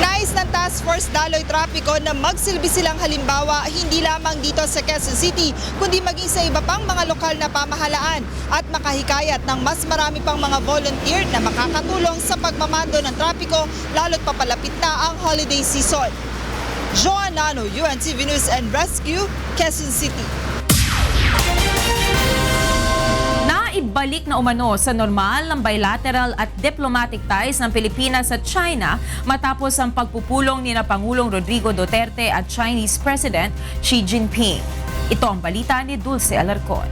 Nais ng Task Force Daloy Trapiko na magsilbi silang halimbawa hindi lamang dito sa Quezon City, kundi maging sa iba pang mga lokal na pamahalaan at makahikayat ng mas marami pang mga volunteer na makakatulong sa pagmamando ng trapiko lalo't papalapit na ang holiday season. Joan Nano, UNTV News and Rescue, Quezon City. Naibalik na umano sa normal ng bilateral at diplomatic ties ng Pilipinas at China matapos ang pagpupulong ni Pangulong Rodrigo Duterte at Chinese President Xi Jinping. Ito ang balita ni Dulce Alarcon.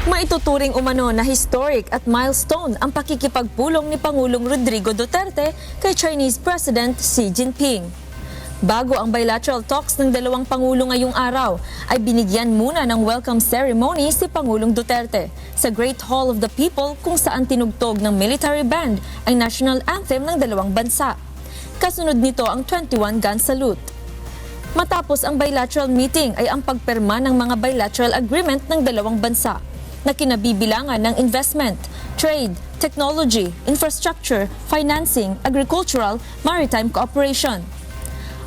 Maituturing umano na historic at milestone ang pakikipagpulong ni Pangulong Rodrigo Duterte kay Chinese President Xi Jinping. Bago ang bilateral talks ng dalawang Pangulo ngayong araw, ay binigyan muna ng welcome ceremony si Pangulong Duterte sa Great Hall of the People kung saan tinugtog ng military band ang national anthem ng dalawang bansa. Kasunod nito ang 21 gun salute. Matapos ang bilateral meeting ay ang pagpirma ng mga bilateral agreement ng dalawang bansa na kinabibilangan ng investment, trade, technology, infrastructure, financing, agricultural, maritime cooperation.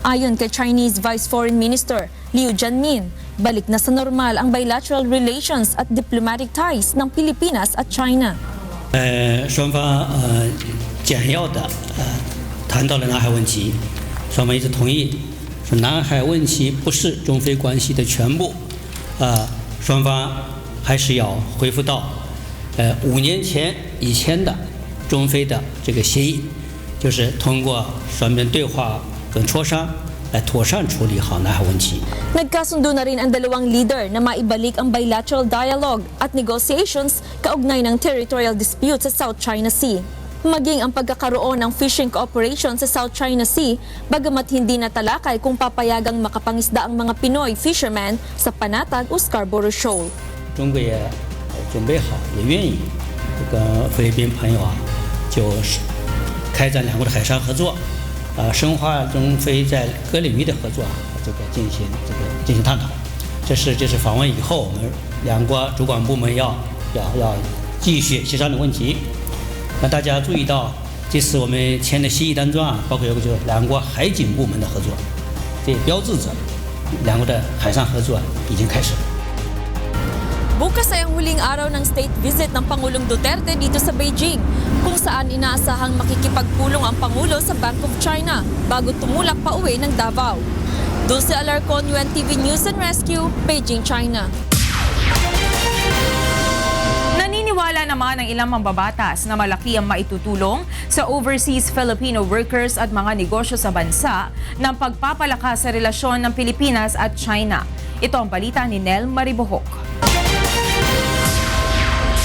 Ayon kay Chinese Vice Foreign Minister Liu Jianmin, balik na sa normal ang bilateral relations at diplomatic ties ng Pilipinas at China. 双方简要的谈到了南海问题，双方一致同意说南海问题不是中非关系的全部，双方还是要恢复到5年前以前的中非的这个协议，就是通过双边对话 跟磋商来妥善处理好南海问题。 Nagkasundo na rin ang dalawang leader na maibalik ang bilateral dialogue at negotiations kaugnay ng territorial dispute sa South China Sea. Maging ang pagkakaroon ng fishing cooperation sa South China Sea, bagamat hindi natalakay kung papayagang makapangisda ang mga Pinoy fishermen sa Panatag o Scarborough Shoal. 中国也准备好，也愿意跟菲律宾朋友就是开展两国的海上合作。 深化中非在各领域的合作，进行探讨。这是访问以后我们两国主管部门要继续协商的问题。那大家注意到，这次我们签的协议当中包括有个就是两国海警部门的合作，这也标志着两国的海上合作已经开始了。 Bukas ay ang huling araw ng state visit ng Pangulong Duterte dito sa Beijing, kung saan inaasahang makikipagpulong ang Pangulo sa Bank of China bago tumulak pa uwi ng Davao. Dulce Alarcon, UNTV News and Rescue, Beijing, China. Naniniwala naman ang ilang mambabatas na malaki ang maitutulong sa overseas Filipino workers at mga negosyo sa bansa ng pagpapalakas sa relasyon ng Pilipinas at China. Ito ang balita ni Nel Maribohok.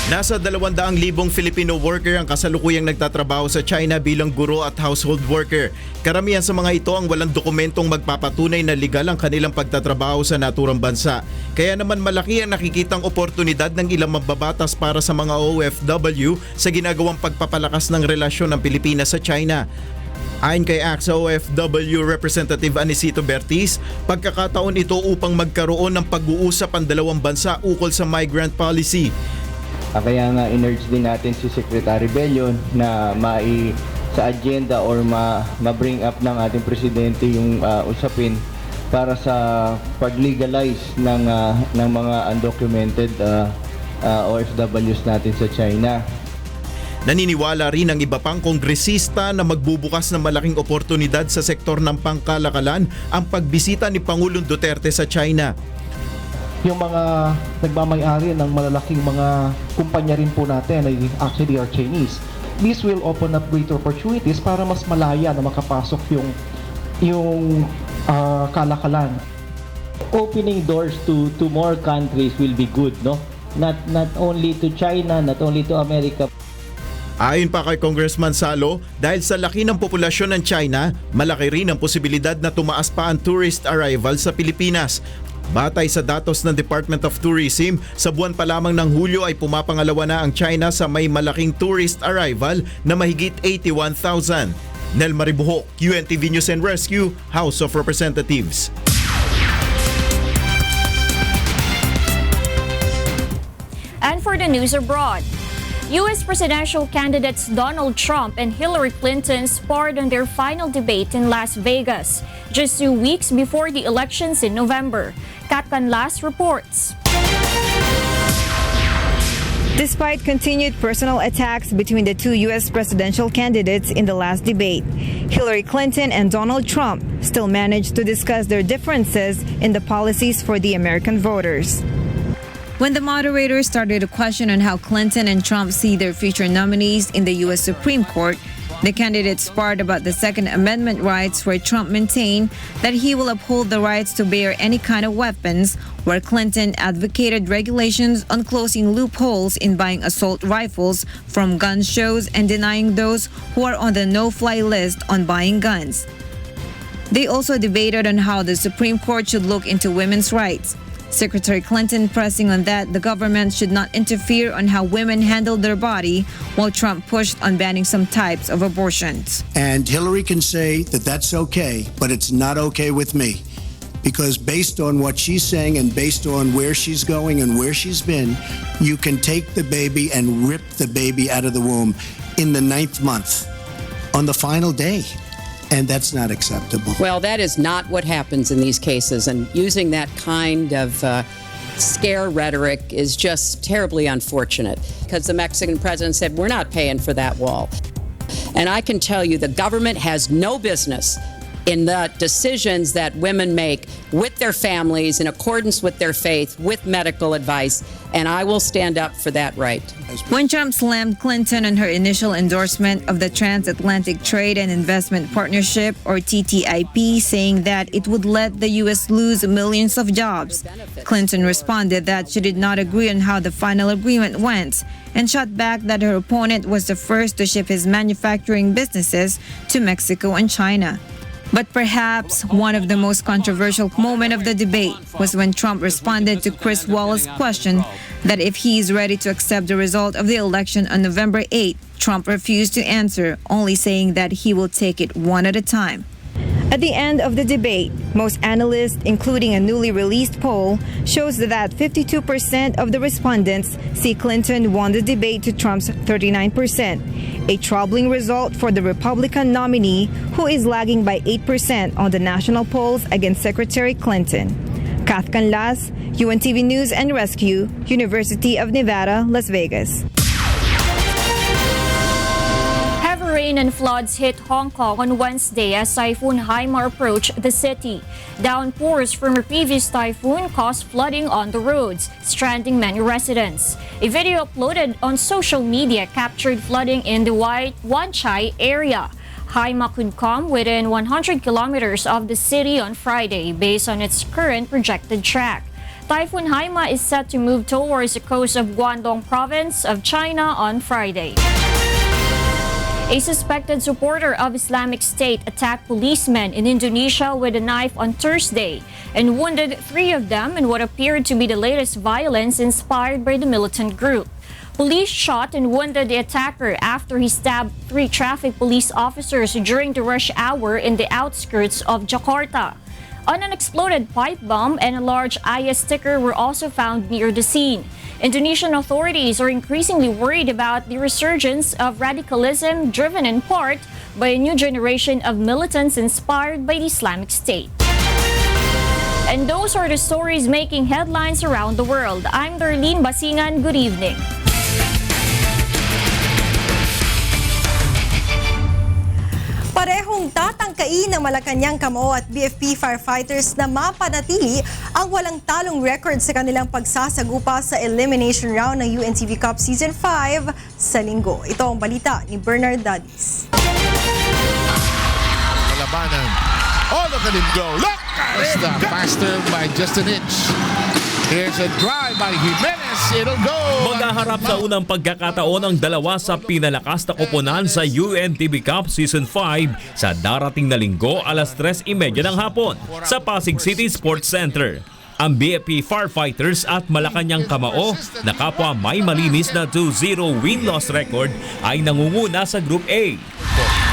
Nasa 200,000 Filipino worker ang kasalukuyang nagtatrabaho sa China bilang guro at household worker. Karamihan sa mga ito ang walang dokumentong magpapatunay na legal ang kanilang pagtatrabaho sa naturang bansa. Kaya naman malaki ang nakikitang oportunidad ng ilang mambabatas para sa mga OFW sa ginagawang pagpapalakas ng relasyon ng Pilipinas sa China. Ayon kay AXA OFW Representative Anisito Bertiz, pagkakataon ito upang magkaroon ng pag-uusap ang dalawang bansa ukol sa migrant policy. Kaya nga in-urge din natin si Secretary Bello na sa agenda or ma-bring up ng ating presidente yung usapin para sa pag-legalize ng mga undocumented OFWs natin sa China. Naniniwala rin ang iba pang kongresista na magbubukas ng malaking oportunidad sa sektor ng pangkalakalan ang pagbisita ni Pangulong Duterte sa China. Yung mga nagmamay-ari ng malalaking mga kumpanya rin po natin ay actually are Chinese. This will open up greater opportunities para mas malaya na makapasok yung kalakalan. Opening doors to more countries will be good, no? Not only to China, not only to America. Ayon pa kay Congressman Salo, dahil sa laki ng populasyon ng China, malaki rin ang posibilidad na tumaas pa ang tourist arrival sa Pilipinas. Batay sa datos ng Department of Tourism, sa buwan pa lamang ng Hulyo ay pumapangalawa na ang China sa may malaking tourist arrival na mahigit 81,000. Nel Maribuhok, UNTV News and Rescue, House of Representatives. And for the news abroad, U.S. presidential candidates Donald Trump and Hillary Clinton sparred on their final debate in Las Vegas, just 2 weeks before the elections in November. Kat Canlas reports. Despite continued personal attacks between the two U.S. presidential candidates in the last debate, Hillary Clinton and Donald Trump still managed to discuss their differences in the policies for the American voters. When the moderator started a question on how Clinton and Trump see their future nominees in the U.S. Supreme Court, the candidates sparred about the Second Amendment rights, where Trump maintained that he will uphold the rights to bear any kind of weapons, where Clinton advocated regulations on closing loopholes in buying assault rifles from gun shows and denying those who are on the no-fly list on buying guns. They also debated on how the Supreme Court should look into women's rights. Secretary Clinton pressing on that the government should not interfere on how women handle their body, while Trump pushed on banning some types of abortions. And Hillary can say that that's okay, but it's not okay with me. Because based on what she's saying and based on where she's going and where she's been, you can take the baby and rip the baby out of the womb in the 9th month on the final day. And that's not acceptable. Well, that is not what happens in these cases. And using that kind of scare rhetoric is just terribly unfortunate, because the Mexican president said, we're not paying for that wall. And I can tell you the government has no business in the decisions that women make with their families in accordance with their faith, with medical advice, and I will stand up for that right. When Trump slammed Clinton on her initial endorsement of the Transatlantic Trade and Investment Partnership, or TTIP, saying that it would let the U.S. lose millions of jobs, Clinton responded that she did not agree on how the final agreement went and shot back that her opponent was the first to ship his manufacturing businesses to Mexico and China. But perhaps one of the most controversial moments of the debate was when Trump responded to Chris Wallace's question that if he is ready to accept the result of the election on November 8, Trump refused to answer, only saying that he will take it one at a time. At the end of the debate, most analysts, including a newly released poll, shows that 52% of the respondents see Clinton won the debate to Trump's 39%, a troubling result for the Republican nominee, who is lagging by 8% on the national polls against Secretary Clinton. Kath Canlas, UNTV News and Rescue, University of Nevada, Las Vegas. Rain and floods hit Hong Kong on Wednesday as Typhoon Haima approached the city. Downpours from a previous typhoon caused flooding on the roads, stranding many residents. A video uploaded on social media captured flooding in the Wan Chai area. Haima could come within 100 kilometers of the city on Friday based on its current projected track. Typhoon Haima is set to move towards the coast of Guangdong province of China on Friday. A suspected supporter of Islamic State attacked policemen in Indonesia with a knife on Thursday and wounded 3 of them in what appeared to be the latest violence inspired by the militant group. Police shot and wounded the attacker after he stabbed 3 traffic police officers during the rush hour in the outskirts of Jakarta. An unexploded pipe bomb and a large IS sticker were also found near the scene. Indonesian authorities are increasingly worried about the resurgence of radicalism driven in part by a new generation of militants inspired by the Islamic State. And those are the stories making headlines around the world. I'm Darlene Basingan. Good evening. Parehong tatangkain ng Malacanang Kamao at BFP firefighters na mapanatili ang walang talong record sa kanilang pagsasagupa sa elimination round ng UNTV Cup Season 5 sa linggo. Ito ang balita ni Bernard Dadis. Labanan. Oh, look at him go. Look! Faster by just an inch. Here's a drive by Jimenez. It'll go. Maghaharap sa unang pagkakataon ang dalawa sa pinalakas na koponan sa UNTV Cup Season 5 sa darating na linggo alas 3:30 ng hapon sa Pasig City Sports Center. Ang BFP Firefighters at Malacanang Kamao na kapwa may malinis na 2-0 win-loss record ay nangunguna sa Group A.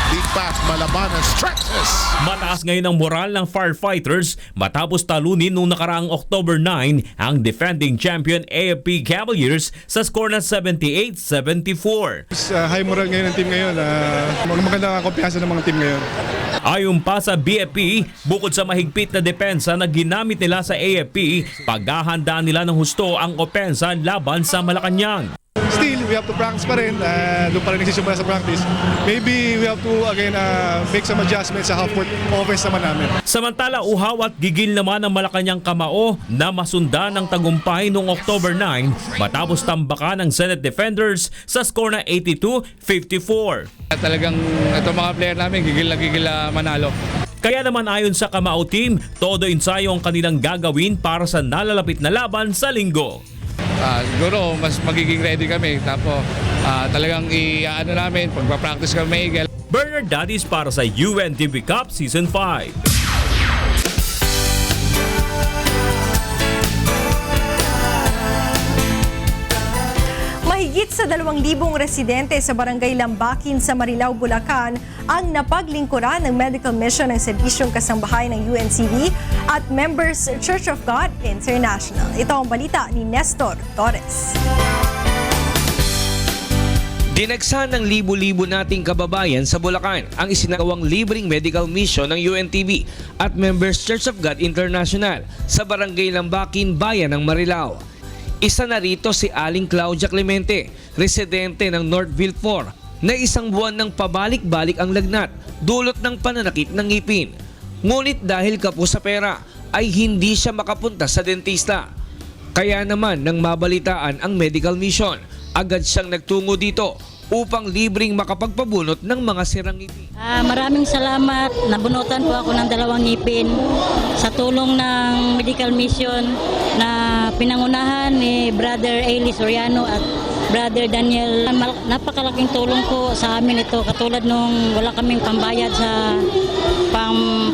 Big pass, Malabanan stretches. Mataas ngayon ang moral ng Firefighters matapos talunin noong nakaraang October 9 ang defending champion AFP Cavaliers sa score na 78-74. High moral ngayon ng team ngayon. Maganda ang kumpiyansa ng mga team ngayon. Ayon pa sa BFP, bukod sa mahigpit na depensa na ginamit nila sa AFP, paghahandaan nila ng husto ang opensa laban sa Malacanang. Still, we have to practice pa rin. Doon pa rin nagsisimula sa practice. Maybe we have to again make some adjustments sa half-court offense naman namin. Samantala, uhaw at gigil naman ng Malacanang Kamao na masundan ng tagumpay noong October 9 matapos tambakan ng Senate Defenders sa score na 82-54. Talagang itong mga player namin, gigil na manalo. Kaya naman ayon sa Kamao team, todo ensayo ang kanilang gagawin para sa nalalapit na laban sa linggo. Siguro mas magiging ready kami. Tapos talagang i-ano namin, pagpa-practice kami. Bernard Dadis para sa UNTV Cup Season 5. Mahigit sa 2,000 residente sa Barangay Lambakin sa Marilao, Bulacan ang napaglingkuran ng medical mission ng Serbisyong Kasambahay ng UNCV at Members Church of God International. Ito ang balita ni Nestor Torres. Dinagsa ng libo-libo nating kababayan sa Bulacan ang isinagawang libreng medical mission ng UNTV at Members Church of God International sa Barangay Lambakin, Bayan ng Marilao. Isa na rito si Aling Claudia Clemente, residente ng Northville 4, na isang buwan ng pabalik-balik ang lagnat dulot ng pananakit ng ngipin. Ngunit dahil kapos sa pera ay hindi siya makapunta sa dentista. Kaya naman nang mabalitaan ang medical mission, agad siyang nagtungo dito upang libreng makapagpabunot ng mga sirang ngipin. Maraming salamat. Nabunutan po ako ng 2 ngipin sa tulong ng medical mission na pinangunahan ni Brother Eli Soriano at Brother Daniel. Napakalaking tulong po sa amin ito, katulad nung wala kaming pambayad sa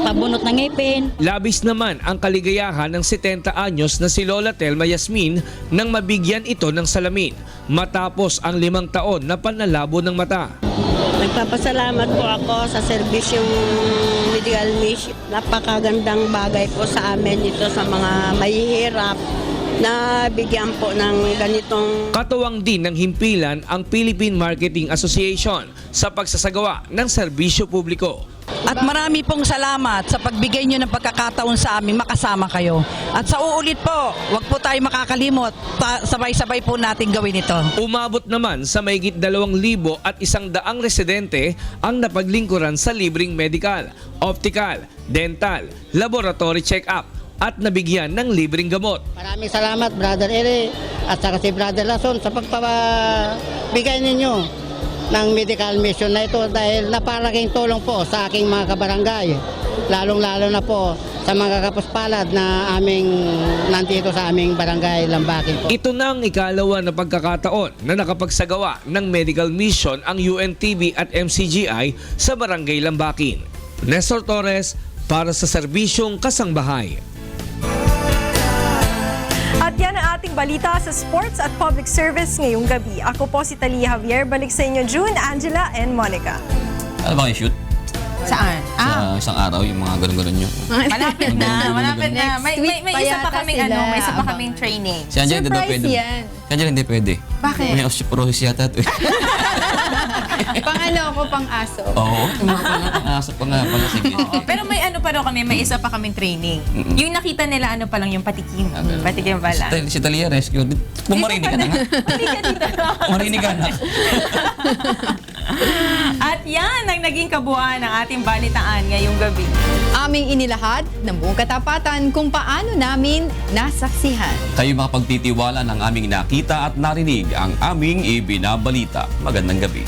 pabunot ng ngipin. Labis naman ang kaligayahan ng 70 anyos na si Lola Telma Yasmin nang mabigyan ito ng salamin matapos ang 5 taon na panlalabo ng mata. Nagpapasalamat po ako sa serbisyong medical mission. Napakagandang bagay po sa amin ito sa mga mahihirap na bigyan po ng ganitong... Katuwang din ng himpilan ang Philippine Marketing Association sa pagsasagawa ng serbisyo publiko. At marami pong salamat sa pagbigay nyo ng pagkakataon sa amin makasama kayo. At sa uulit po, huwag po tayo makakalimot. Sabay-sabay po natin gawin ito. Umabot naman sa mahigit 2,100 residente ang napaglingkuran sa libreng medical, optical, dental, laboratory check-up at nabigyan ng libreng gamot. Maraming salamat Brother Eri at saka si Brother Lason sa pagpabigay ninyo ng medical mission na ito dahil napalaking tulong po sa aking mga kabarangay, lalong-lalo na po sa mga kapuspalad na aming nandito sa aming barangay Lambakin po. Ito na ang ikalawa na pagkakataon na nakapagsagawa ng medical mission ang UNTV at MCGI sa barangay Lambakin. Nestor Torres para sa Serbisyong Kasangbahay. At yan ang ating balita sa sports at public service ngayong gabi. Ako po si Talia Javier. Balik sa inyo, June, Angela, and Monica. Ano ba yung shoot? Saan? Sa isang araw, yung mga ganun-ganun nyo. Malapit na. May isa pa kaming may isa pa kaming training. Si Angela hindi daw pwede. yan. Si Angela hindi pwede. Bakit? May osteoporosis yata ito. Pang ako, pang aso. Oo, pang-aso pa nga pala. Sige. Pero may pa daw kami, may isa pa kaming training. Yung nakita nila pa lang yung patikim. Patikim pa lang. Si Talia rescue. Pumarinig ka na nga. Pumarinig ka na. At yan ang naging kabuuan ng ating balitaan ngayong gabi. Aming inilahad ng buong katapatan kung paano namin nasaksihan. Kayo makapagtitiwala ng aming nakita at narinig ang aming ibinabalita. Magandang gabi.